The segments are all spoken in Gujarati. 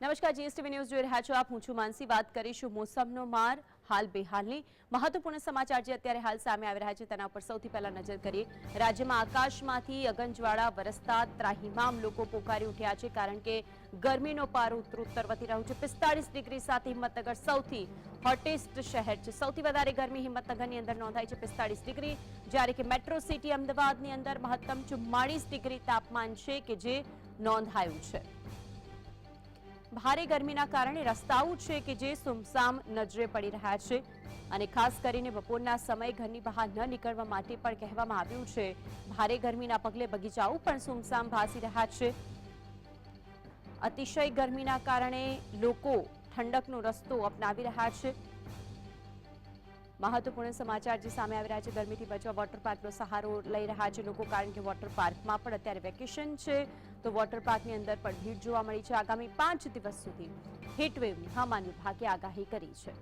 નમસ્કાર, જીએસટીવી ન્યૂઝ જોઈ રહ્યા છો આપ. હું છું માનસી. વાત કરીશું મોસમનો માર હાલ બેહાલની. મહત્વપૂર્ણ સમાચાર જે અત્યારે હાલ સામે આવી રહ્યા છે તેના પર સૌથી પહેલા નજર કરીએ. રાજ્યમાં આકાશમાંથી અગનજ્વાળા વરસતા ત્રાહિમામ લોકો પોકારી ઉઠ્યા છે, કારણ કે ગરમીનો પારો ઉત્તરોત્તર વધી રહ્યો છે. 45 ડિગ્રી સાથે હિંમતનગર સૌથી હોટેસ્ટ શહેર છે. સૌથી વધારે ગરમી હિંમતનગરની અંદર નોંધાઈ છે 45 ડિગ્રી, જ્યારે કે મેટ્રો સિટી અમદાવાદની અંદર મહત્તમ 44 ડિગ્રી તાપમાન છે કે જે નોંધાયું છે. ભારે ગરમીના કારણે રસ્તાઓ છે કે જે સુમસામ નજરે પડી રહ્યા છે, અને ખાસ કરીને બપોરના સમયે ઘરની બહાર ન નીકળવા માટે પણ કહેવામાં આવ્યું છે. ભારે ગરમીના પગલે બગીચાઓ પણ સુમસામ ભાસી રહ્યા છે. અતિશય ગરમીના કારણે લોકો ઠંડકનો રસ્તો અપનાવી રહ્યા છે. મહત્વપૂર્ણ સમાચાર જે સામે આવી રહ્યા છે, ગરમીથી બચવા વોટર પાર્કનો સહારો લઈ રહ્યા છે લોકો, કારણ કે વોટર પાર્કમાં પણ અત્યારે વેકેશન છે, તો વોટર પાર્કની અંદર પણ ભીડ જોવા મળી છે. આગામી 5 દિવસ સુધી હીટવેવની હવામાન વિભાગે આગાહી કરી છે.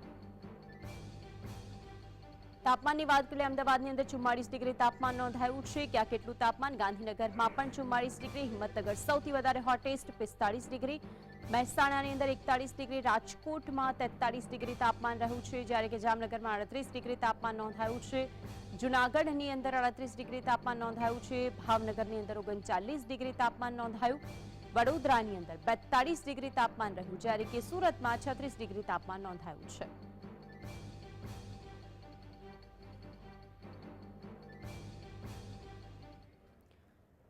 તાપમાનની વાત કરીએ, અમદાવાદની અંદર 44 ડિગ્રી તાપમાન નોંધાયું છે. ક્યાં કેટલું તાપમાન? ગાંધીનગરમાં પણ 44 ડિગ્રી, હિંમતનગર સૌથી વધારે હોટેસ્ટ 45 ડિગ્રી, મહેસાણાની અંદર 41 ડિગ્રી, રાજકોટમાં 43 ડિગ્રી તાપમાન રહ્યું છે, જ્યારે કે જામનગરમાં 38 ડિગ્રી તાપમાન નોંધાયું છે. જૂનાગઢની અંદર 38 ડિગ્રી તાપમાન નોંધાયું છે. ભાવનગરની અંદર 39 ડિગ્રી તાપમાન નોંધાયું. વડોદરાની અંદર 42 ડિગ્રી તાપમાન રહ્યું, જ્યારે કે સુરતમાં 36 ડિગ્રી તાપમાન નોંધાયું છે.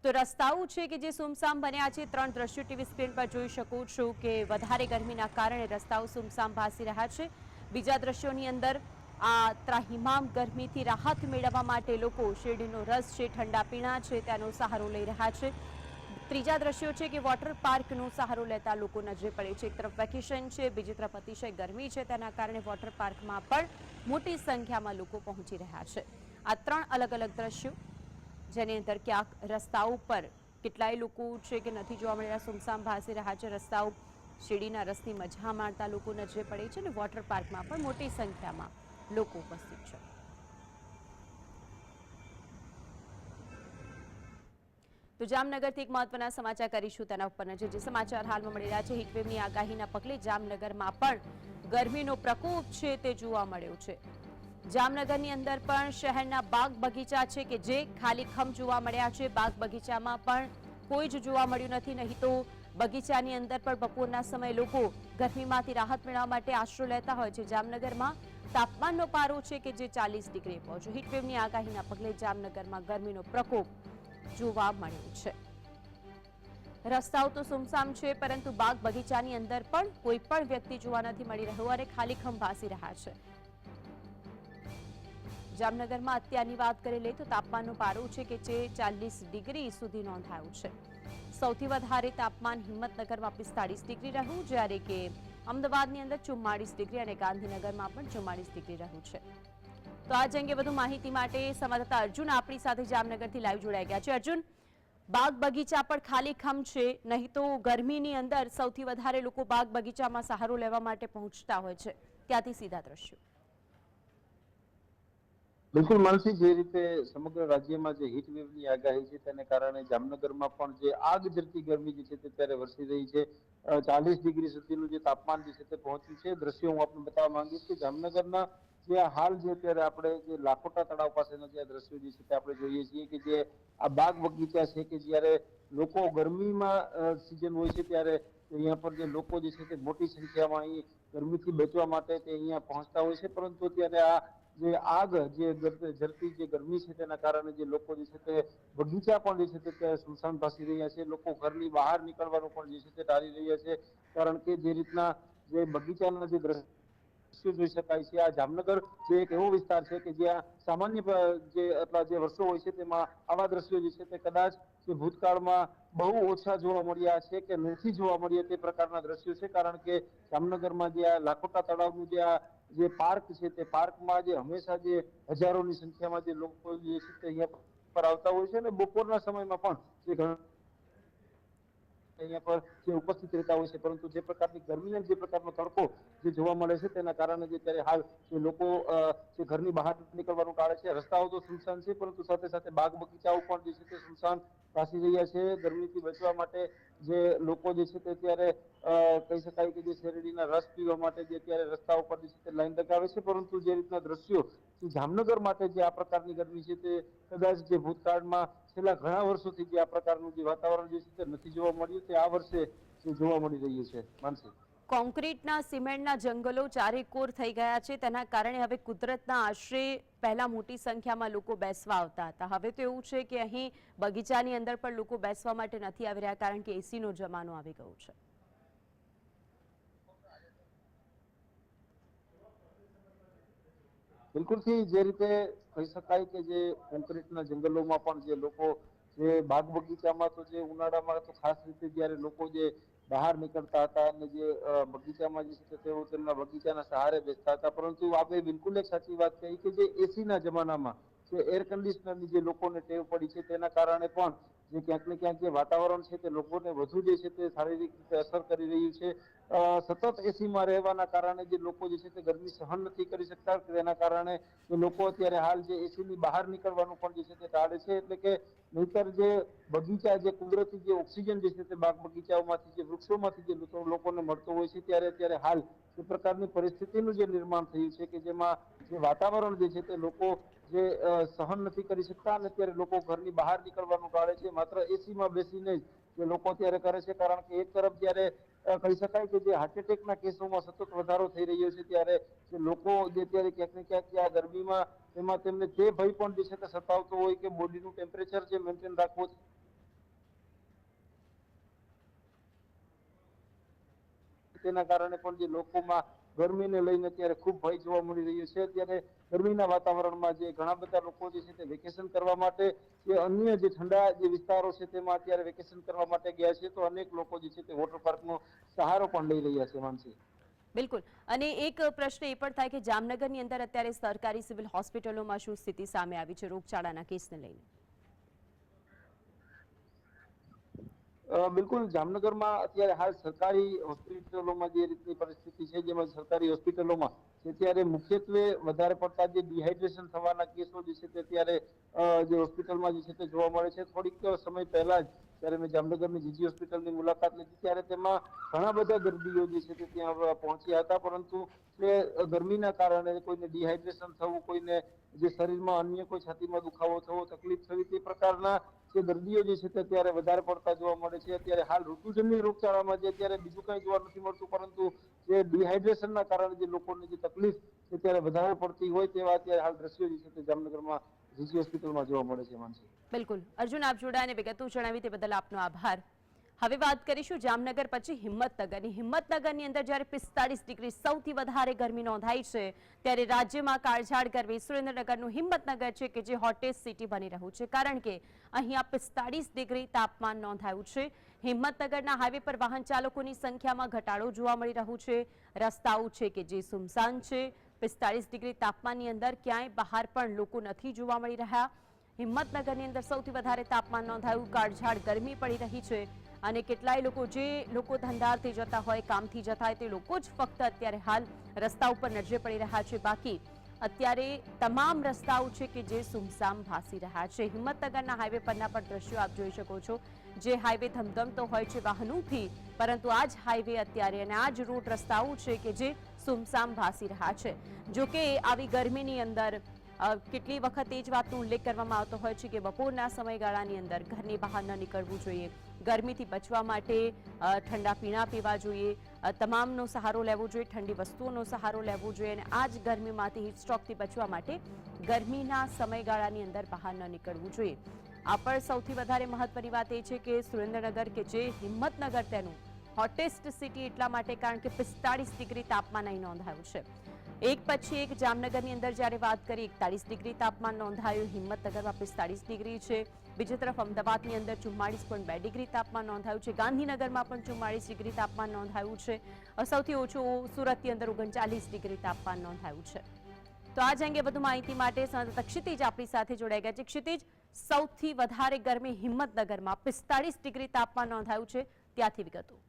તો રસ્તાઓ છે કે જે સુમસામ બન્યા છે. 3 દ્રશ્યો ટીવી સ્ક્રીન પર જોઈ શકો છો કે વધારે ગરમીના કારણે રસ્તાઓ સુમસામ ભાસી રહ્યા છે. બીજા દ્રશ્યોની અંદર આ ત્રાહિમામ ગરમીથી રાહત મેળવવા માટે લોકો શેરડીનો રસ છે, ઠંડા પીણા છે, તેનો સહારો લઈ રહ્યા છે. ત્રીજા દ્રશ્યો છે કે વોટર પાર્કનો સહારો લેતા લોકો નજરે પડે છે. એક તરફ વેકેશન છે, બીજી તરફ અતિશય ગરમી છે, તેના કારણે વોટર પાર્કમાં પણ મોટી સંખ્યામાં લોકો પહોંચી રહ્યા છે. આ 3 અલગ અલગ દ્રશ્યો, જેની અંદર ક્યાંક રસ્તાઓ પર કેટલાય લોકો છે કે નથી જોવા મળી રહ્યા, સુમસામ ભાસી રહ્યા છે. રસ્તાઓ શેરડીના રસની મજા માણતા લોકો નજરે પડે છે, અને વોટર પાર્કમાં પણ મોટી સંખ્યામાં લોકો ઉપસ્થિત છે. તો જામનગરથી એક મહત્વના સમાચાર કરીશું, તેના ઉપર નજર. જે સમાચાર હાલમાં મળી રહ્યા છે, હીટવેવની આગાહીના પગલે જામનગરમાં પણ ગરમીનો પ્રકોપ છે તે જોવા મળ્યો છે. જામનગરની અંદર પણ શહેરના બાગ બગીચા છે કે જે ખાલીખમ જોવા મળ્યા છે. બાગ બગીચામાં પણ કોઈ જ જોવા મળ્યું નથી. નહીં તો બગીચાની અંદર પણ બપોરના સમયે લોકો ગરમીમાંથી રાહત મેળવવા માટે આશરો લેતા હોય છે. જામનગરમાં તાપમાનનો પારો છે કે જે 40 ડિગ્રી પહોંચ્યો. હીટવેવની આગાહીના પગલે જામનગરમાં ગરમીનો પ્રકોપ જોવા મળ્યો છે. રસ્તાઓ તો સુમસામ છે, પરંતુ બાગ બગીચાની અંદર પણ કોઈ પણ વ્યક્તિ જોવા નથી મળી રહ્યો, અને ખાલીખમ ભાસી રહ્યા છે. જામનગરમાં અત્યારની વાત કરી લઈએ તો તાપમાનનો પારો છે કે જે 40 ડિગ્રી સુધી નોંધાયું છે. સૌથી વધારે તાપમાન હિંમતનગરમાં 45 ડિગ્રી રહ્યું, જ્યારે કે અમદાવાદની અંદર 44 ડિગ્રી અને ગાંધીનગરમાં પણ 44 ડિગ્રી રહ્યું છે. તો આજ અંગે વધુ માહિતી માટે સંવાદદાતા અર્જુન આપણી સાથે જામનગરથી લાઈવ જોડાઈ ગયા છે. અર્જુન, બાગ બગીચા પણ ખાલીખમ છે, નહીં તો ગરમીની અંદર સૌથી વધારે લોકો બાગ બગીચામાં સહારો લેવા માટે પહોંચતા હોય છે. ત્યાંથી સીધા દ્રશ્યો. બિલકુલ માનસી, જે રીતે સમગ્ર રાજ્યમાં જે હીટ વેવની આગાહી છે તેને કારણે જામનગરમાં પણ જે આગ ઝરતી ગરમી જે છે તે અત્યારે વરસી રહી છે. 40 ડિગ્રી સુધીનું જે તાપમાન જે છે તે પહોંચ્યું છે. દ્રશ્યો હું આપને બતાવવા માંગીશ કે જામનગરના જે હાલ જે અત્યારે આપણે જે લાખોટા તળાવ પાસેના જે દ્રશ્યો જે છે તે આપણે જોઈએ છીએ કે જે આ બાગ બગીચા છે કે જ્યારે લોકો ગરમીમાં સિઝન હોય છે ત્યારે અહીંયા પર જે લોકો જે છે તે મોટી સંખ્યામાં અહીં ગરમીથી બચવા માટે તે અહીંયા પહોંચતા હોય છે, પરંતુ અત્યારે આ જે આગ જે ઝરતી જે ગરમી છે તેના કારણે જે લોકો જે છે તે બગીચા પણ જે છે તે સુમસાન ભાસી રહ્યા છે. લોકો ઘરની બહાર નીકળવાનું પણ જે છે તે ટાળી રહ્યા છે, કારણ કે જે રીતના જે બગીચાના જે દ્રશ્યો જોઈ શકાય છે. આ જામનગર જે એક એવો વિસ્તાર છે કે જ્યાં સામાન્ય જે આટલા જે વર્ષો હોય છે તેમાં આવા દ્રશ્યો જે છે તે કદાચ જે ભૂતકાળમાં બહુ ઓછા જોવા મળ્યા છે કે નથી જોવા મળ્યા તે પ્રકારના દ્રશ્યો છે, કારણ કે જામનગરમાં જે આ લાખોટા તળાવનું જે પાર્ક છે તે પાર્કમાં જે હંમેશા જે હજારોની સંખ્યામાં જે લોકો જે છે તે અહીંયા પર આવતા હોય છે, અને બપોરના સમયમાં પણ જે અહીંયા પર જે ઉપસ્થિત રહેતા હોય છે, પરંતુ જે પ્રકારની ગરમી અને જે પ્રકારનો તડકો જે જોવા મળે છે તેના કારણે જે અત્યારે હાલ જે લોકો જે ઘરની બહાર નીકળવાનું ટાળે છે. રસ્તાઓ તો સુનસાન છે, પરંતુ સાથે સાથે બાગ બગીચાઓ પણ જે છે તે સુનસાન ભાસી રહ્યા છે. ગરમીથી બચવા માટે જે લોકો જે છે તે અત્યારે કહી શકાય કે જે શેરડીના રસ પીવા માટે જે અત્યારે રસ્તા ઉપર જે છે તે લાઈન લગાવે છે, પરંતુ જે રીતના દ્રશ્યો જામનગર માટે જે આ પ્રકારની ગરમી છે તે કદાચ જે ભૂતકાળમાં છેલ્લા ઘણા વર્ષોથી જે આ પ્રકારનું જે વાતાવરણ જે છે તે નથી જોવા મળ્યું, તે આ વર્ષે જે જોવા મળી રહ્યું છે. માનસી, કોન્ક્રીટના સિમેન્ટના જંગલો ચારેકોર થઈ ગયા છે. તેના કારણે હવે કુદરતના આશરે પહેલા મોટી સંખ્યામાં લોકો બેસવા આવતા હતા. હવે તો એવું છે કે અહીં બગીચાની અંદર પણ લોકો બેસવા માટે નથી આવી રહ્યા, કારણ કે એસીનો જમાનો આવી ગયો છે. બિલકુલથી જે રીતે કહી શકાય કે જે કોન્ક્રીટના જંગલોમાં પણ જે લોકો જે બાગ બગીચામાં તો જે ઉનાળામાં તો ખાસ રીતે જ્યારે લોકો જે બહાર નીકળતા હતા અને જે બગીચામાં જે છે તેઓ તેમના બગીચાના સહારે બેસતા હતા, પરંતુ આપણે બિલકુલ એક સાચી વાત કહી કે જે એસીના જમાનામાં જે એર કન્ડિશનરની જે લોકોને ટેવ પડી છે તેના કારણે પણ જે ક્યાંક ને ક્યાંક જે વાતાવરણ છે તે લોકોને વધુ જે છે તે શારીરિક રીતે અસર કરી રહ્યું છે. સતત એસીમાં રહેવાના કારણે જે લોકો જે છે તે ગરમી સહન નથી કરી શકતા, તેના કારણે જે લોકો અત્યારે હાલ જે એસીની બહાર નીકળવાનું પણ જે છે તે ટાળે છે. એટલે કે નહીતર જે બગીચા જે કુદરતી જે ઓક્સિજન જે છે તે બાગ બગીચાઓમાંથી જે વૃક્ષોમાંથી જે લોકોને મળતો હોય છે, ત્યારે અત્યારે હાલ એ પ્રકારની પરિસ્થિતિનું જે નિર્માણ થયું છે કે જેમાં જે વાતાવરણ જે છે તે લોકો જે સહન નથી કરી શકતા અને અત્યારે લોકો ઘરની બહાર નીકળવાનું ટાળે છે. માત્ર એસીમાં બેસીને જ જે લોકો અત્યારે કરે છે, કારણ કે એક તરફ જ્યારે કહી શકાય કે જે હાર્ટ એટેકના કેસોમાં સતત વધારો થઈ રહ્યો છે, ત્યારે જે લોકો જે અત્યારે ક્યાંક ને ક્યાંક આ ગરમીમાં એમાં તેમને તે ભય પણ જે છે તે સતાવતો હોય કે બોડીનું ટેમ્પરેચર જે મેન્ટેન રાખવું, તેના કારણે પણ જે લોકોમાં ગરમીને લઈને અત્યારે ખૂબ ભય જોવા મળી રહ્યો છે. અત્યારે ગરમીના વાતાવરણમાં જે ઘણા બધા લોકો જે છે તે વેકેશન કરવા માટે જે અન્ય જે ઠંડા જે વિસ્તારો છે તેમાં અત્યારે વેકેશન કરવા માટે ગયા છે, તો અનેક લોકો જે છે તે વોટર પાર્કનો સહારો પણ લઈ રહ્યા છે. માનસી, બિલકુલ. અને એક પ્રશ્ન એ પણ થાય કે જામનગરની અંદર અત્યારે સરકારી સિવિલ હોસ્પિટલોમાં શું સ્થિતિ સામે આવી છે રોગચાળાના કેસને લઈને? બિલકુલ, જામનગરમાં અત્યારે હાલ સરકારી હોસ્પિટલોમાં જે રીતની પરિસ્થિતિ છે, જેમાં સરકારી હોસ્પિટલોમાં અત્યારે મુખ્યત્વે વધારે પડતા જે ડિહાઇડ્રેશન થવાના કેસો જે છે તે અત્યારે જે હોસ્પિટલમાં જે છે તે જોવા મળે છે. થોડીક સમય પહેલા જ ત્યારે મેં જામનગરની જીજી હોસ્પિટલની મુલાકાત લીધી, ત્યારે તેમાં ઘણા બધા દર્દીઓ જે છે તે ત્યાં પહોંચ્યા હતા, પરંતુ તે ગરમીના કારણે કોઈને ડિહાઇડ્રેશન થવું, કોઈને જે શરીરમાં અન્ય કોઈ છાતીમાં દુખાવો થવો, તકલીફ થવી, તે પ્રકારના જે દર્દીઓ જે છે તે અત્યારે વધારે પડતા જોવા મળે છે. અત્યારે હાલ ઋતુજન્ય રોગચાળામાં જે અત્યારે બીજું કઈ જોવા નથી મળતું, પરંતુ જે ડિહાઇડ્રેશનના કારણે જે લોકોને જે તકલીફ અત્યારે વધારે પડતી હોય તેવા અત્યારે હાલ દ્રશ્યો જે છે તે જામનગરમાં જીજી હોસ્પિટલમાં જોવા મળે છે. માનસી, બિલકુલ. અર્જુન, આપ જોડાઈને વિગતો જણાવી તે બદલ આપનો આભાર. હવે વાત કરીશું જામનગર પછી હિંમતનગરની. હિંમતનગરની અંદર જ્યારે 45 ડિગ્રી સૌથી વધારે ગરમી નોંધાઈ છે, ત્યારે રાજ્યમાં કાળઝાળ ગરમી સુરેન્દ્રનગરનું હિંમતનગર છે કે જે હોટેસ્ટ સિટી બની રહ્યું છે, કારણ કે અહીંયા 45 ડિગ્રી તાપમાન નોંધાયું છે. હિંમતનગરના હાઈવે પર વાહન ચાલકોની સંખ્યામાં ઘટાડો જોવા મળી રહ્યો છે. રસ્તાઓ છે કે જે સુમસાન છે. 45 ડિગ્રી તાપમાનની અંદર ક્યાંય બહાર પણ લોકો નથી જોવા મળી રહ્યા. હિંમતનગરની અંદર સૌથી વધારે તાપમાન નોંધાયું, કાળઝાળ ગરમી પડી રહી છે અને કેટલાય લોકો જે લોકો ધંધાથી જતા હોય, કામથી જતા હોય, તે લોકો જ ફક્ત અત્યારે હાલ રસ્તા ઉપર નજરે પડી રહ્યા છે. બાકી અત્યારે તમામ રસ્તાઓ છે કે જે સુમસામ ભાસી રહ્યા છે. હિંમતનગરના હાઈવે પરના પણ દ્રશ્યો આપ જોઈ શકો છો. જે હાઈવે ધમધમતો હોય છે વાહનોથી, પરંતુ આ જ હાઈવે અત્યારે અને આ જ રોડ રસ્તાઓ છે કે જે સુમસામ ભાસી રહ્યા છે. જોકે આવી ગરમીની અંદર કેટલી વખત એ જ વાતનો ઉલ્લેખ કરવામાં આવતો હોય છે કે બપોરના સમયગાળાની અંદર ઘરની બહાર ન નીકળવું જોઈએ. ગરમીથી બચવા માટે ઠંડા પીણા પીવા જોઈએ, તમામનો સહારો લેવો જોઈએ, ઠંડી વસ્તુઓનો સહારો લેવો જોઈએ અને આ જ ગરમીમાંથી હીટસ્ટ્રોકથી બચવા માટે ગરમીના સમયગાળાની અંદર બહાર ન નીકળવું જોઈએ. આ પણ સૌથી વધારે મહત્વની વાત એ છે કે સુરેન્દ્રનગર કે જે હિંમતનગર તેનું હોટેસ્ટ સિટી એટલા માટે કારણ કે 45 ડિગ્રી તાપમાન અહીં નોંધાયું છે. એક પછી એક જામનગરની અંદર જ્યારે વાત કરી 41 ડિગ્રી તાપમાન નોંધાયું, હિંમતનગરમાં 45 ડિગ્રી છે. બીજી તરફ અમદાવાદની અંદર 44.2 ડિગ્રી તાપમાન નોંધાયું છે. ગાંધીનગરમાં પણ 44 ડિગ્રી તાપમાન નોંધાયું છે. સૌથી ઓછું સુરતની અંદર 39 ડિગ્રી તાપમાન નોંધાયું છે. તો આ જ અંગે વધુ માહિતી માટે સંવાદદાતા ક્ષિતિજ આપણી સાથે જોડાઈ ગયા છે. ક્ષિતિજ, સૌથી વધારે ગરમી હિંમતનગરમાં 45 ડિગ્રી તાપમાન નોંધાયું છે, ત્યાંથી વિગતો.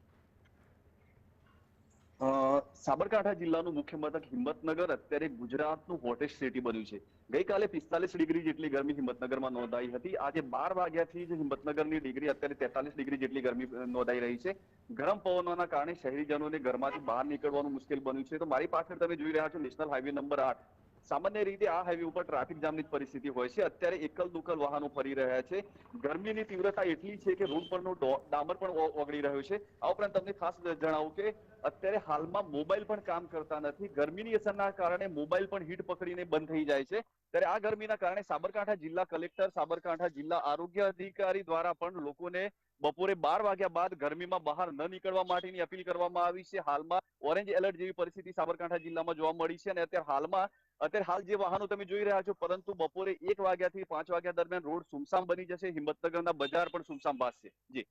સાબરકાંઠા જિલ્લાનું મુખ્ય મથક હિંમતનગર અત્યારે ગુજરાતનું હોટેસ્ટ સિટી બન્યું છે. ગઈકાલે 45 ડિગ્રી જેટલી ગરમી હિંમતનગરમાં નોંધાઈ હતી. આજે 12 વાગ્યાથી જ હિંમતનગરની ડિગ્રી અત્યારે 43 ડિગ્રી જેટલી ગરમી નોંધાઈ રહી છે. ગરમ પવનોના કારણે શહેરીજનોને ઘરમાંથી બહાર નીકળવાનું મુશ્કેલ બન્યું છે. તો મારી પાછળ તમે જોઈ રહ્યા છો નેશનલ હાઈવે નંબર 8. સામાન્ય રીતે આ હાઈવે ઉપર ટ્રાફિક જામની પરિસ્થિતિ હોય છે. અત્યારે એકલ દુકલ વાહનો ફરી રહ્યા છે. ગરમીની તીવ્રતા એટલી છે કે રોડ પરનું ડામર પણ ઓગળી રહ્યું છે. આ ઉપરાંત તમને ખાસ જણાવું કે અત્યારે હાલમાં મોબાઈલ પણ કામ કરતા નથી. ગરમીની અસરના કારણે મોબાઈલ પણ હીટ પકડીને બંધ થઈ જાય છે. ત્યારે આ ગરમીના કારણે સાબરકાંઠા જિલ્લા કલેક્ટર, સાબરકાંઠા જિલ્લા આરોગ્ય અધિકારી દ્વારા પણ લોકોને બપોરે 12 વાગ્યા બાદ ગરમીમાં બહાર ન નીકળવા માટેની અપીલ કરવામાં આવી છે. હાલમાં ઓરેન્જ એલર્ટ જેવી પરિસ્થિતિ સાબરકાંઠા જિલ્લામાં જોવા મળી છે અને અત્યારે હાલ જે વાહનો તમે જોઈ રહ્યા છો, પરંતુ બપોરે 1 વાગ્યાથી 5 વાગ્યા દરમિયાન રોડ સુમસામ બની જશે. હિંમતનગરના બજાર પણ સુમસામ ભાસશે. જી,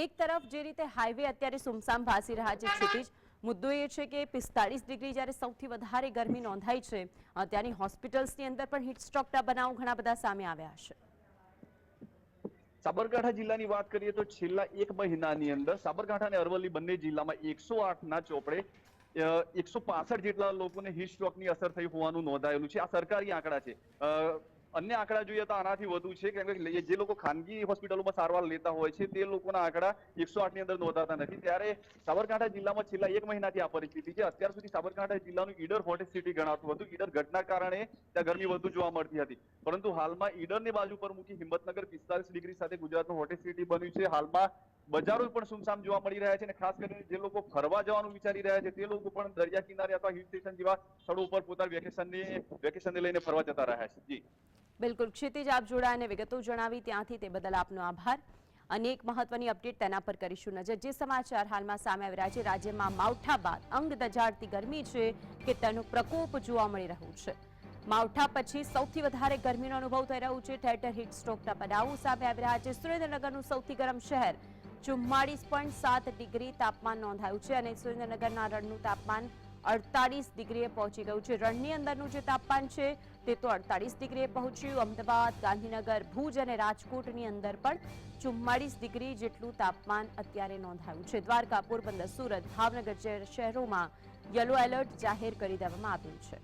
એક તરફ જે રીતે હાઈવે અત્યારે સુમસામ ભાસી રહ્યા છે ક્ષિતિજ, મુદ્દો એ છે કે 45 ડિગ્રી જ્યારે સૌથી વધારે ગરમી નોંધાઈ છે, ત્યાંની હોસ્પિટલ્સની અંદર પણ હીટ સ્ટ્રોકના બનાવો ઘણા બધા સામે આવ્યા છે. સાબરકાંઠા જિલ્લાની વાત કરીએ તો છેલ્લા 1 મહિનાની અંદર સાબરકાંઠા અને અરવલ્લી બંને જિલ્લામાં 108ના ચોપડે 165 જેટલા લોકોને હીટ સ્ટ્રોકની અસર થઈ હોવાનું નોંધાયેલું છે. આ સરકારી આંકડા છે. અન્ય આંકડા જોઈએ તો આનાથી વધુ છે, કેમ કે જે લોકો ખાનગી હોસ્પિટલોમાં સારવાર લેતા હોય છે તે લોકોના આંકડા 108ની અંદર નોંધાતા નથી. ત્યારે સાબરકાંઠા જિલ્લામાં છેલ્લા 1 મહિનાથી આ પરિસ્થિતિ છે. અત્યાર સુધી સાબરકાંઠા જિલ્લાનું ઈડર હોટેસ્ટ સિટી ગણાતું હતું. ઈડર ઘટના કારણે ત્યાં ગરમી વધુ જોવા મળતી હતી, પરંતુ હાલમાં ઈડરની બાજુ પર મૂકી હિંમતનગર 45 ડિગ્રી સાથે ગુજરાતનું હોટેસ્ટ સિટી બન્યું છે. હાલમાં બજારો પણ સુમસામ જોવા મળી રહ્યા છે અને ખાસ કરીને જે લોકો ફરવા જવાનું વિચારી રહ્યા છે તે લોકો પણ દરિયા કિનારે અથવા હિલ સ્ટેશન જેવા સ્થળો ઉપર પોતાના વેકેશનને લઈને ફરવા જતા રહ્યા છે. જી, બિલકુલ ક્ષિતિજ, આપ જોડાઈને વિગતો જણાવી ત્યાંથી, તે બદલ આપનો આભાર. અને એક મહત્વની અપડેટ તેના પર કરીશું નજર. જે સમાચાર હાલમાં સામે આવી રહ્યા છે, રાજ્યમાં માવઠા બાદ અંગ દજાડતી ગરમી છે કે તેનો પ્રકોપ જોવા મળી રહ્યો છે. માવઠા પછી સૌથી વધારે ગરમીનો અનુભવ થઈ રહ્યો છે. ઠેર ઠેર હીટ સ્ટ્રોકના બનાવો સામે આવી રહ્યા છે. સુરેન્દ્રનગરનું સૌથી ગરમ શહેર 44.7 ડિગ્રી તાપમાન નોંધાયું છે અને સુરેન્દ્રનગરના રણનું તાપમાન 48 ડિગ્રીએ પહોંચી ગયું છે. રણની અંદરનું જે તાપમાન છે તે તો 48 ડિગ્રીએ પહોંચ્યું. અમદાવાદ, ગાંધીનગર, ભુજ અને રાજકોટની અંદર પણ 44 ડિગ્રી જેટલું તાપમાન અત્યારે નોંધાયું છે. દ્વારકા, પોરબંદર, સુરત, ભાવનગર જેવા શહેરોમાં યલો એલર્ટ જાહેર કરી દેવામાં આવ્યું છે.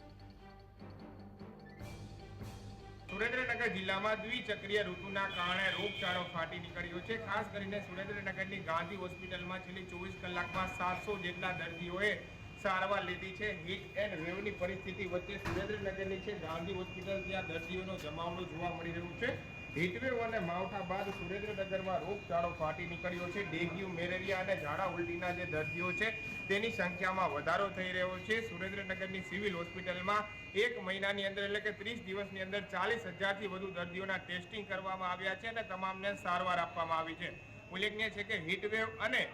સુરેન્દ્રનગર જિલ્લામાં દ્વિચક્રીય ઋતુના કારણે રોગચાળો ફાટી નીકળ્યો છે. ખાસ કરીને સુરેન્દ્રનગરની ગાંધી હોસ્પિટલમાં છેલ્લી 24 કલાકમાં 700 જેટલા દર્દીઓએ સારવાર લીધી છે. હીટ એન્ડ વેવની પરિસ્થિતિ વચ્ચે સુરેન્દ્રનગરની છે ગાંધી હોસ્પિટલ, ત્યાં દર્દીઓનો જમાવડો જોવા મળી રહ્યો છે. હીટવેવ અને માવઠા બાદ સુરેન્દ્રનગરમાં રોગચાળો ફાટી નીકળ્યો છે. ડેન્ગ્યુ, મેલેરિયા અને ઝાડા ઉલટીના જે દર્દીઓ છે તેની સંખ્યામાં વધારો થઈ રહ્યો છે. સુરેન્દ્રનગરની સિવિલ હોસ્પિટલમાં 1 મહિનાની અંદર એટલે કે 30 દિવસની અંદર 40,000થી વધુ દર્દીઓના ટેસ્ટિંગ કરવામાં આવ્યા છે અને તમામને સારવાર આપવામાં આવી છે. ઉલ્લેખનીય છે કે હીટવેવ અને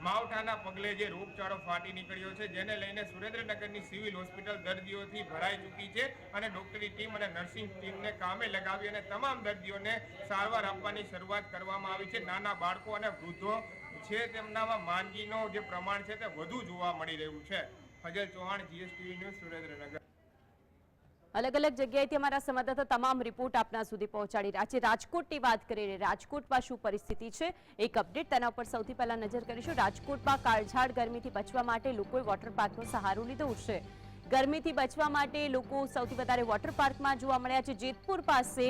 માવઠાના પગલે જે રોગચાળો ફાટી નીકળ્યો છે, જેને લઈને સુરેન્દ્રનગરની સિવિલ હોસ્પિટલ દર્દીઓથી ભરાઈ ચૂકી છે અને ડોક્ટરી ટીમ અને નર્સિંગ ટીમને કામે લગાવી અને તમામ દર્દીઓને સારવાર આપવાની શરૂઆત કરવામાં આવી છે. નાના બાળકો અને વૃદ્ધો છે તેમનામાં માંદગીનો જે પ્રમાણ છે તે વધુ જોવા મળી રહ્યું છે. Fazal Chauhan, GSTV news, Surendranagar. અલગ અલગ જગ્યાએથી અમારા સંવાદદાતા તમામ રિપોર્ટ આપના સુધી પહોંચાડી રહ્યા છે. રાજકોટની વાત કરીએ, રાજકોટમાં શું પરિસ્થિતિ છે, એક અપડેટ તેના ઉપર સૌથી પહેલા નજર કરીશું. રાજકોટમાં કાળઝાળ ગરમીથી બચવા માટે લોકોએ વોટર પાર્કનો સહારો લીધો છે. ગરમીથી બચવા માટે લોકો સૌથી વધારે વોટર પાર્કમાં જોવા મળ્યા છે. જેતપુર પાસે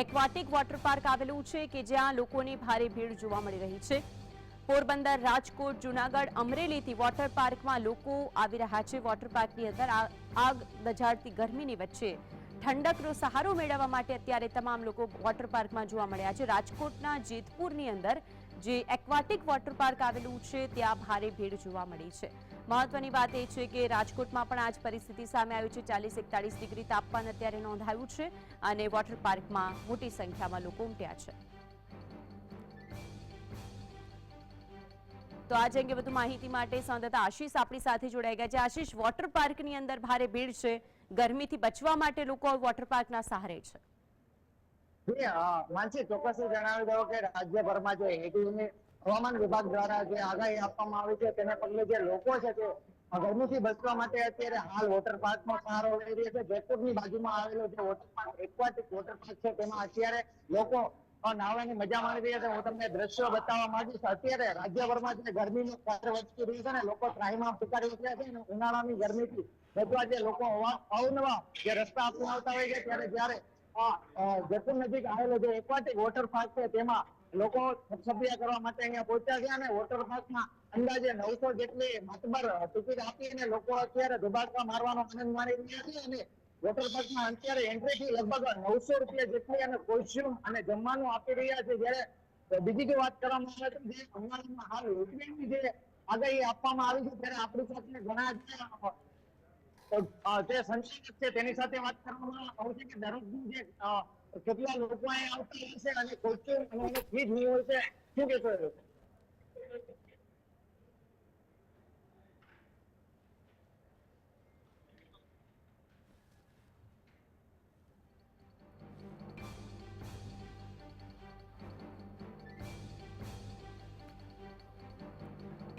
એક્વાટિક વોટર પાર્ક આવેલું છે કે જ્યાં લોકોની ભારે ભીડ જોવા મળી રહી છે. પોરબંદર, રાજકોટ, જૂનાગઢ, અમરેલીથી વોટર પાર્કમાં લોકો આવી રહ્યા છે. વોટર પાર્કની અંદર આગ દઝાડતી ગરમીની વચ્ચે ઠંડકનો સહારો મેળવવા માટે અત્યારે તમામ લોકો વોટર પાર્કમાં જોવા મળ્યા છે. રાજકોટના જેતપુરની અંદર જે એક્વાટિક વોટર પાર્ક આવેલું છે ત્યાં ભારે ભીડ જોવા મળી છે. મહત્વની વાત એ છે કે રાજકોટમાં પણ આ જ પરિસ્થિતિ સામે આવી છે. 40-41 ડિગ્રી તાપમાન અત્યારે નોંધાયું છે અને વોટર પાર્કમાં મોટી સંખ્યામાં લોકો ઉમટ્યા છે. તો આજ અંગે વધુ માહિતી માટે સંવાદદાતા આશીષ આપણી સાથે જોડાઈ ગયા છે. આશીષ, વોટર પાર્કની અંદર ભારે ભીડ છે, ગરમીથી બચવા માટે લોકો વોટર પાર્કના સહારે છે. માનસી, ચોક્કસ જણાવી દઉં કે રાજ્યભરમાં જે હેતુની હવામાન વિભાગ દ્વારા જે આગાહી આપવામાં આવી છે તેને પગલે જે લોકો છે તે ગરમીથી બચવા માટે અત્યારે હાલ વોટર પાર્કનો સહારો લઈ રહ્યા છે. જેતપુરની બાજુમાં આવેલો જે water park aquatic water park છે તેમાં અત્યારે લોકો નાહવાની મજા માણી રહ્યા છે. હું તમને દ્રશ્યો બતાવવા માંગુ છું. અત્યારે રાજ્યભરમાં જે ગરમીનું કહેર વધતું રહ્યું છે ને, લોકો ત્રાહીમામ પુકારી ઉઠ્યા છે. ઉનાળાની ગરમીથી બચવા જે લોકો અવનવા જે રસ્તા અપનાવતા હોય છે, ત્યારે જયારે જયપુર નજીક આવેલો જે એક્વાટિક વોટર પાર્ક છે, તેમાં લોકો સભ્ય કરવા માટે અહીંયા પહોંચ્યા છે અને વોટર પાર્કમાં અંદાજે 900 જેટલી માતબર ટિકિટ આપીને લોકો અત્યારે ધુબાડકા મારવાનો આનંદ માણી રહ્યા છે. અને વોટર પાર્કમાં અત્યારે એન્ટ્રી ફી લગભગ 900 રૂપિયા જેટલી અને કોસ્ચ્યુમ અને જમવાનું આપી રહ્યા છે. જ્યારે બીજી જો વાત કરવામાં આવે તો જે ઉનાળામાં હાલ હીટવેવની જે આગાહી આપવામાં આવી છે, ત્યારે આપણી સાથે ઘણા જે સંચાલક છે તેની સાથે વાત કરવામાં આવશે કે દરરોજનું જે કેટલા લોકો અહીં આવતા હશે અને કોસ્ચ્યુમ અને એની ફી શું હોય છે, શું કહેશો?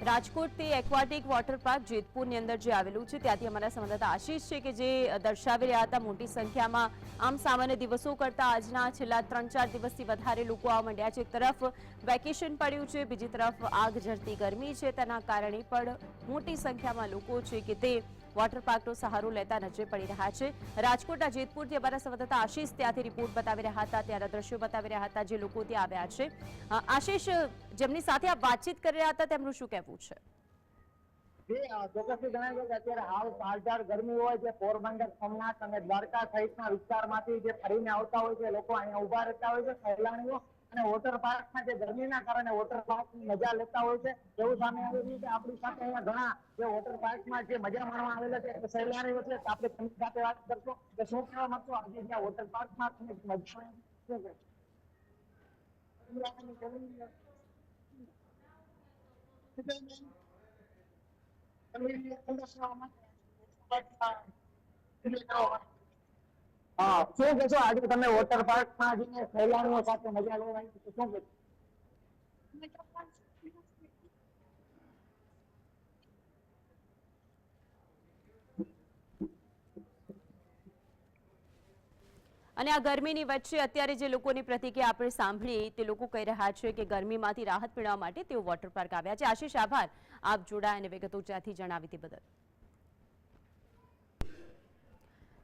રાજકોટથી એક્વાટિક વોટર પાર્ક જેતપુરની અંદર જે આવેલું છે, ત્યાંથી અમારા સંવાદદાતા આશીષ છે કે જે દર્શાવી રહ્યા હતા મોટી સંખ્યામાં આમ સામાન્ય દિવસો કરતા આજના છેલ્લા 3-4 દિવસથી વધારે લોકો આવવા માંડ્યા છે. એક તરફ વેકેશન પડ્યું છે, બીજી તરફ આગ ઝરતી ગરમી છે, તેના કારણે પણ મોટી સંખ્યામાં લોકો છે કે તે વોટર પાર્કનો સહારો લેતા નજરે પડી રહ્યા છે. રાજકોટના જેતપુરથી અમારા સંવાદદાતા આશીષ ત્યાંથી રિપોર્ટ બતાવી રહ્યા હતા, ત્યાંના દ્રશ્યો બતાવી રહ્યા હતા જે લોકો ત્યાં આવ્યા છે. આશીષ, જેમની સાથે આપ વાતચીત કરી રહ્યા હતા તેમનું શું કહેવું છે? ચોક્કસથી જણાવ્યું કે અત્યારે હાલ કાળઝાળ ગરમી હોય છે. પોરબંદર, સોમનાથ અને દ્વારકા સહિતના વિસ્તારમાંથી જે ફરીને આવતા હોય છે લોકો અહીંયા ઉભા રહેતા હોય છે, સહેલાણીઓ, અને વોટર પાર્કમાં જે ગરમીના કારણે વોટર પાર્કની મજા લેતા હોય છે. એવું સામે આવી રહ્યું છે. આપણી સાથે અહીંયા ઘણા જે વોટર પાર્કમાં જે મજા માણવા આવેલા છે સહેલાણીઓ છે, આપણે તેમની સાથે વાત કરશો કે શું કહેવા માંગશો આજે જ્યાં વોટર પાર્કમાં તમે મજા શું શું કહેશો આજે તમે વોટર પાર્કમાં જઈને સહેલાણીઓ સાથે મજા લેવા આવી શું કહેશો? અને આ ગરમીની વચ્ચે અત્યારે જે લોકોની પ્રતિક્રિયા આપણે સાંભળી, તે લોકો કહી રહ્યા છે કે ગરમીમાંથી રાહત મેળવવા માટે તેઓ વોટર પાર્ક આવ્યા છે. આશીષ, આભાર આપ જોડાયા અને વિગતો જ્યાંથી જણાવી તે બદલ.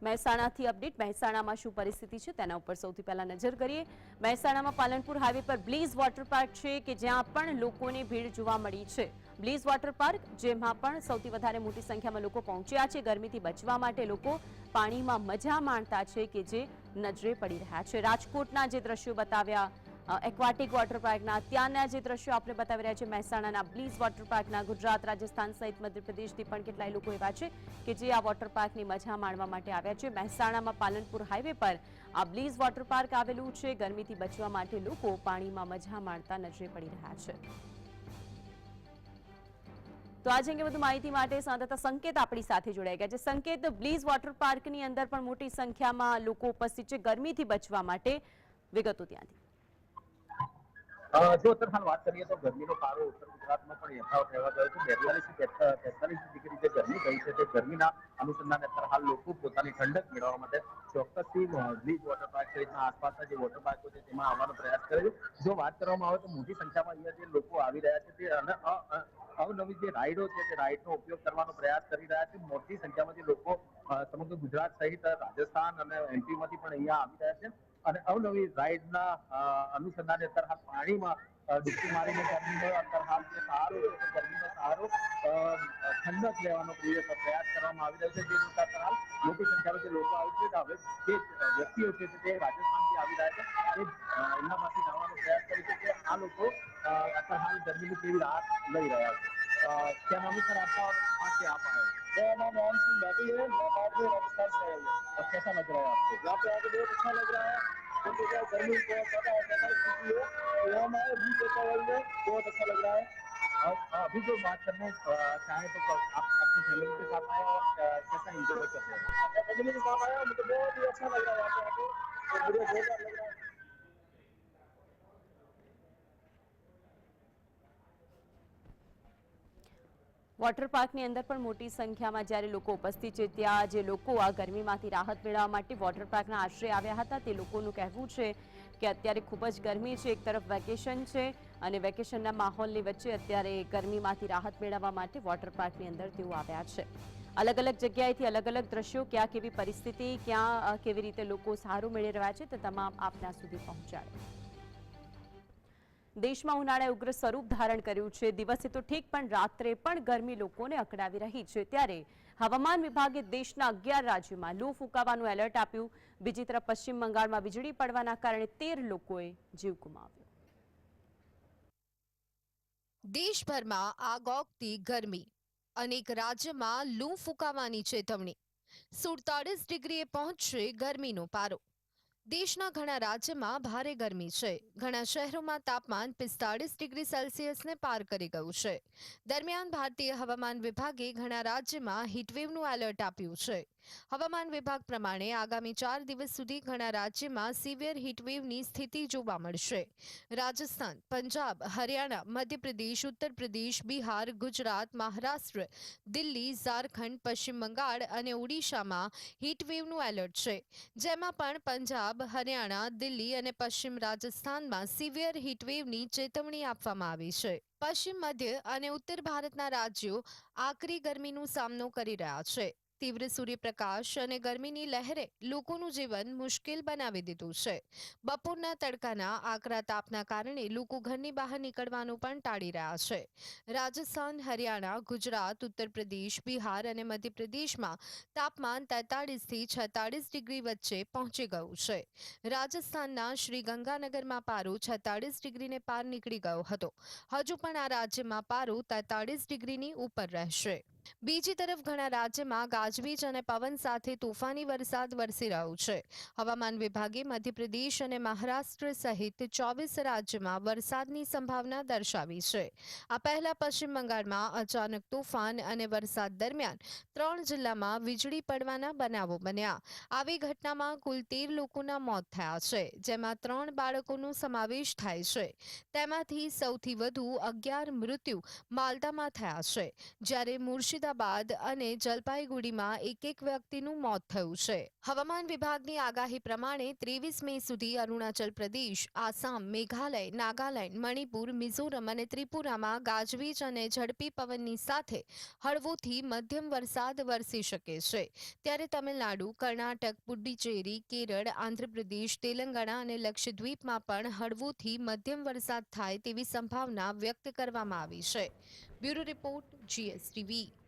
મહેસાણાથી અપડેટ. મહેસાણામાં શું પરિસ્થિતિ છે તેના ઉપર સૌથી પહેલા નજર કરીએ. મહેસાણામાં પાલનપુર હાઈવે પર બ્લીઝ વોટર પાર્ક છે કે જ્યાં પણ લોકોની ભીડ જોવા મળી છે. બ્લીઝ વોટર પાર્ક જેમાં પણ સૌથી વધારે મોટી સંખ્યામાં લોકો પહોંચ્યા છે. ગરમીથી બચવા માટે લોકો પાણીમાં મજા માણતા છે કે જે નજરે પડી રહ્યા છે. રાજકોટના જે દ્રશ્યો બતાવ્યા એક્વાટિક વોટર પાર્કના, ત્યાંના જે દ્રશ્યો આપણે બતાવી રહ્યા છે મહેસાણાના બ્લીઝ વોટર પાર્કના, ગુજરાત, રાજસ્થાન સહિત મધ્યપ્રદેશથી પણ કેટલાય લોકો એવા છે કે જે આ વોટર પાર્કની મજા માણવા માટે આવ્યા છે. મહેસાણામાં પાલનપુર હાઈવે પર આ બ્લીઝ વોટર પાર્ક આવેલું છે. ગરમીથી બચવા માટે લોકો પાણીમાં મજા માણતા નજરે પડી રહ્યા છે. તો આજ અંગે વધુ માહિતી માટે સંવાદદાતા સંકેત આપણી સાથે જોડાઈ ગયા છે. સંકેત, બ્લીઝ વોટર પાર્કની અંદર પણ મોટી સંખ્યામાં લોકો ઉપસ્થિત છે. ગરમીથી બચવા માટે વિગતો ત્યાંથી. જો હાલ વાત કરીએ તો ગરમીનો પારો ઉત્તર ગુજરાતમાં પણ યથાવત રહેવા ગયો છે. 42 થી 43 ડિગ્રી જે ગરમી થઈ છે તે ગરમીના અનુસંધાને અત્યારે હાલ લોકો પોતાની ઠંડક મેળવવા માટે ચોક્કસથી બ્લીઝ વોટર પાર્ક સહિતના આસપાસના જે વોટર પાર્કો છે તેમાં આવવાનો પ્રયાસ કરે છે. જો વાત કરવામાં આવે તો મોટી સંખ્યામાં અહીંયા જે લોકો આવી રહ્યા છે તે અવનવી જે રાઇડો છે તે રાઇડનો ઉપયોગ કરવાનો પ્રયાસ કરી રહ્યા છે. મોટી સંખ્યામાં જે લોકો સમગ્ર ગુજરાત સહિત રાજસ્થાન અને એમપીમાંથી પણ અહીંયા આવી રહ્યા છે અને અવનવી રાઇડના અનુસંધાને અત્યારે હાલ પાણીમાં ડૂબકી મારીને ગરમીનો અત્યારે હાલ જે સહારો છે ગરમીનો સહારો ઠંડક લેવાનો પ્રયાસ કરવામાં આવી રહ્યો છે. જે રીતે અત્યારે હાલ મોટી સંખ્યામાં જે લોકો આવે છે હવે જે વ્યક્તિઓ છે તે રાજસ્થાનથી આવી રહ્યા છે એ એમના પાસે જવાનો પ્રયાસ કરી છે કે આ લોકો અત્યારે હાલ ગરમીની કેવી રાહત લઈ રહ્યા છે. क्या नाम है सर आपका और कहाँ से आप आए? मेरा नाम मोहन सिंह भाटी है, मैं भारतीय राजस्थान से आया हूँ। और कैसा लग रहा है आपको? यहाँ पे आके बहुत अच्छा लग रहा है क्योंकि क्या गर्मी बहुत ज़्यादा है, 45 डिग्री है, तो यहाँ हमारे बीच होता है बहुत अच्छा लग रहा है। और अभी जो बात करना चाहें तो आप अपनी फैमिली के साथ आए और कैसा एंजॉय कर रहे हैं? फैमिली के साथ आया मुझे बहुत ही अच्छा लग रहा है यहाँ पे आके, मुझे जोरदार लग रहा है। વોટર પાર્કની અંદર પણ મોટી સંખ્યામાં જ્યારે લોકો ઉપસ્થિત છે, ત્યાં જે લોકો આ ગરમીમાંથી રાહત મેળવવા માટે વોટર પાર્કના આશ્રય આવ્યા હતા, તે લોકોનું કહેવું છે કે અત્યારે ખૂબ જ ગરમી છે. એક તરફ વેકેશન છે અને વેકેશનના માહોલની વચ્ચે અત્યારે ગરમીમાંથી રાહત મેળવવા માટે વોટર પાર્કની અંદર તેઓ આવ્યા છે. અલગ અલગ જગ્યાએથી અલગ અલગ દ્રશ્યો, ક્યાં કેવી પરિસ્થિતિ, ક્યાં કેવી રીતે લોકો સારું મેળવી રહ્યા છે, તે તમામ આપના સુધી પહોંચાડે. દેશમાં ઉનાળાએ ઉગ્ર સ્વરૂપ ધારણ કર્યું છે. દિવસે તો ઠીક, પણ રાત્રે પણ ગરમી લોકોને અકળાવી રહી છે. ત્યારે હવામાન વિભાગે દેશના 11 રાજ્યોમાં લૂ ફૂંકાવાનું એલર્ટ આપ્યું. બીજી તરફ પશ્ચિમ બંગાળમાં વીજળી પડવાના કારણે 13 લોકોએ જીવ ગુમાવ્યો. દેશભરમાં આગ ઓગતી ગરમી, અનેક રાજ્યમાં લૂ ફૂંકાવાની ચેતવણી. 47 ડિગ્રીએ પહોંચશે ગરમીનો પારો. દેશના ઘણા રાજ્યમાં ભારે ગરમી છે. ઘણા શહેરોમાં તાપમાન 45 ડિગ્રી સેલ્સિયસને પાર કરી ગયું છે. દરમિયાન ભારતીય હવામાન વિભાગે ઘણા રાજ્યમાં હીટવેવનું એલર્ટ આપ્યું છે. હવામાન વિભાગ પ્રમાણે આગામી 4 દિવસ સુધી ઘણા રાજ્યમાં સિવિયર હીટવેવની સ્થિતિ જોવા મળશે. રાજસ્થાન, પંજાબ, હરિયાણા, મધ્યપ્રદેશ, ઉત્તર પ્રદેશ, બિહાર, ગુજરાત, મહારાષ્ટ્ર, દિલ્હી, ઝારખંડ, પશ્ચિમ બંગાળ અને ઓડિશામાં હીટવેવનું એલર્ટ છે. જેમાં પણ પંજાબ, હરિયાણા, દિલ્હી અને પશ્ચિમ રાજસ્થાનમાં સિવિયર હીટવેવની ચેતવણી આપવામાં આવી છે. પશ્ચિમ, મધ્ય અને ઉત્તર ભારતના રાજ્યો આકરી ગરમીનો સામનો કરી રહ્યા છે. તીવ્ર સૂર્યપ્રકાશ અને ગરમીની લહેરે લોકોનું જીવન મુશ્કેલ બનાવી દીધું છે. બપોરના તડકાના આકરા તાપના કારણે લોકો ઘરની બહાર નીકળવાનું પણ ટાળી રહ્યા છે. રાજસ્થાન, હરિયાણા, ગુજરાત, ઉત્તર પ્રદેશ, બિહાર અને મધ્યપ્રદેશમાં તાપમાન 43 થી 46 ડિગ્રી વચ્ચે પહોંચી ગયું છે. રાજસ્થાનના શ્રી ગંગાનગરમાં પારો 46 ડિગ્રીને પાર નીકળી ગયો હતો. હજુ પણ આ રાજ્યમાં પારો 43 ડિગ્રીની ઉપર રહેશે. બીજી તરફ ઘણા રાજ્યમાં ગાજવીજ અને પવન સાથે તોફાની વરસાદ વરસી રહ્યો છે. હવામાન વિભાગે મધ્યપ્રદેશ અને મહારાષ્ટ્ર સહિત 24 રાજ્યમાં વરસાદની સંભાવના દર્શાવી છે. આ પહેલા પશ્ચિમ બંગાળમાં અચાનક તોફાન અને વરસાદ દરમિયાન 3 જિલ્લામાં વીજળી પડવાના બનાવો બન્યા. આવી ઘટનામાં કુલ 13 લોકોના મોત થયા છે, જેમાં 3 બાળકોનો સમાવેશ થાય છે. તેમાંથી સૌથી વધુ 11 મૃત્યુ માલદામાં થયા છે, જ્યારે મુર્શિદાબાદ અને જલપાઈગુડીમાં એક વ્યક્તિનું મોત થયું છે. હવામાન વિભાગની આગાહી પ્રમાણે 23 મે સુધી અરુણાચલ પ્રદેશ, આસામ, મેઘાલય, નાગાલેન્ડ, મણિપુર, મિઝોરમ અને ત્રિપુરામાં ગાજવીજ અને ઝડપી પવનની સાથે હળવોથી મધ્યમ વરસાદ વરસી શકે છે. ત્યારે તમિલનાડુ, કર્ણાટક, પુડ્ડુચેરી, કેરળ, આંધ્રપ્રદેશ, તેલંગાણા અને લક્ષદ્વીપમાં પણ હળવોથી મધ્યમ વરસાદ થાય તેવી સંભાવના વ્યક્ત કરવામાં આવી છે. Bureau report, GSTV.